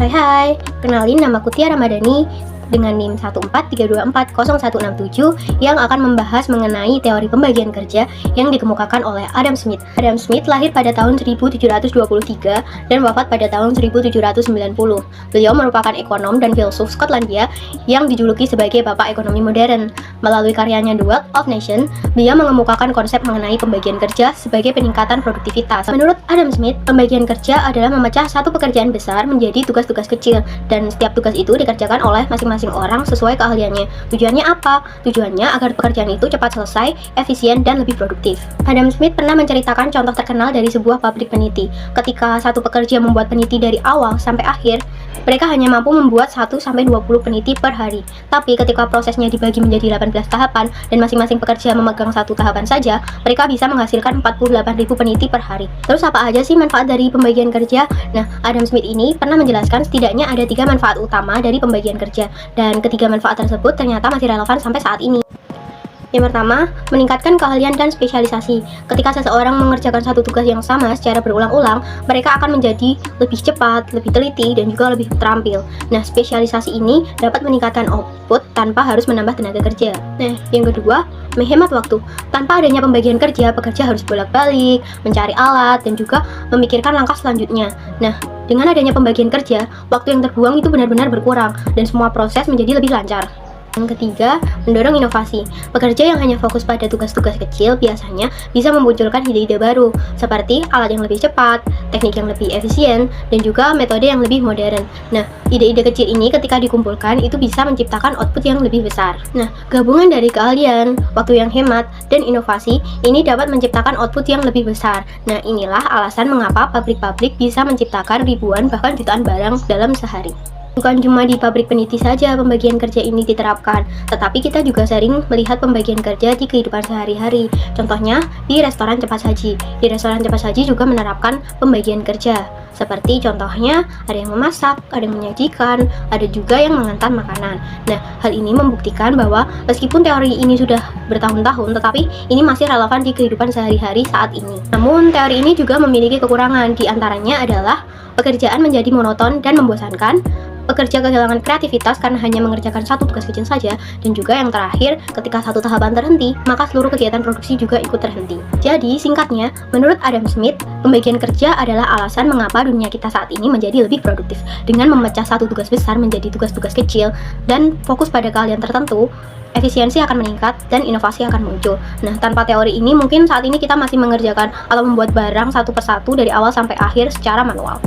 Hai, kenalin namaku Tiara Ramadhani dengan NIM 143240167 yang akan membahas mengenai teori pembagian kerja yang dikemukakan oleh Adam Smith. Adam Smith lahir pada tahun 1723 dan wafat pada tahun 1790. Beliau merupakan ekonom dan filsuf Skotlandia yang dijuluki sebagai Bapak Ekonomi Modern. Melalui karyanya The Wealth of Nations, beliau mengemukakan konsep mengenai pembagian kerja sebagai peningkatan produktivitas. Menurut Adam Smith, pembagian kerja adalah memecah satu pekerjaan besar menjadi tugas-tugas kecil, dan setiap tugas itu dikerjakan oleh masing-masing orang sesuai keahliannya. Tujuannya apa? Tujuannya agar pekerjaan itu cepat selesai, efisien, dan lebih produktif. Adam Smith pernah menceritakan contoh terkenal dari sebuah pabrik peniti. Ketika satu pekerja membuat peniti dari awal sampai akhir, mereka hanya mampu membuat 1-20 peniti per hari. Tapi ketika prosesnya dibagi menjadi 18 tahapan dan masing-masing pekerja memegang satu tahapan saja, mereka bisa menghasilkan 48.000 peniti per hari. Terus apa aja sih manfaat dari pembagian kerja? Nah, Adam Smith ini pernah menjelaskan setidaknya ada 3 manfaat utama dari pembagian kerja, dan ketiga manfaat tersebut ternyata masih relevan sampai saat ini. Yang pertama, meningkatkan keahlian dan spesialisasi. Ketika seseorang mengerjakan satu tugas yang sama secara berulang-ulang, mereka akan menjadi lebih cepat, lebih teliti, dan juga lebih terampil. Nah, spesialisasi ini dapat meningkatkan output tanpa harus menambah tenaga kerja. Nah, yang kedua, menghemat waktu. Tanpa adanya pembagian kerja, pekerja harus bolak-balik, mencari alat, dan juga memikirkan langkah selanjutnya. Nah, dengan adanya pembagian kerja, waktu yang terbuang itu benar-benar berkurang, dan semua proses menjadi lebih lancar. Yang ketiga, mendorong inovasi. Pekerja yang hanya fokus pada tugas-tugas kecil biasanya bisa memunculkan ide-ide baru, seperti alat yang lebih cepat, teknik yang lebih efisien, dan juga metode yang lebih modern. Nah, ide-ide kecil ini ketika dikumpulkan itu bisa menciptakan output yang lebih besar. Nah, gabungan dari keahlian, waktu yang hemat, dan inovasi ini dapat menciptakan output yang lebih besar. Nah, inilah alasan mengapa pabrik-pabrik bisa menciptakan ribuan bahkan jutaan barang dalam sehari. Bukan cuma di pabrik peniti saja pembagian kerja ini diterapkan, tetapi kita juga sering melihat pembagian kerja di kehidupan sehari-hari. Contohnya, di restoran cepat saji. Di restoran cepat saji juga menerapkan pembagian kerja. Seperti contohnya, ada yang memasak, ada yang menyajikan, ada juga yang mengantar makanan. Nah, hal ini membuktikan bahwa meskipun teori ini sudah bertahun-tahun, tetapi ini masih relevan di kehidupan sehari-hari saat ini. Namun, teori ini juga memiliki kekurangan, di antaranya adalah pekerjaan menjadi monoton dan membosankan, pekerja kehilangan kreativitas karena hanya mengerjakan satu tugas kecil saja, dan juga yang terakhir, ketika satu tahapan terhenti, maka seluruh kegiatan produksi juga ikut terhenti. Jadi, singkatnya, menurut Adam Smith, pembagian kerja adalah alasan mengapa dunia kita saat ini menjadi lebih produktif. Dengan memecah satu tugas besar menjadi tugas-tugas kecil, dan fokus pada keahlian tertentu, efisiensi akan meningkat dan inovasi akan muncul. Nah, tanpa teori ini, mungkin saat ini kita masih mengerjakan atau membuat barang satu persatu dari awal sampai akhir secara manual.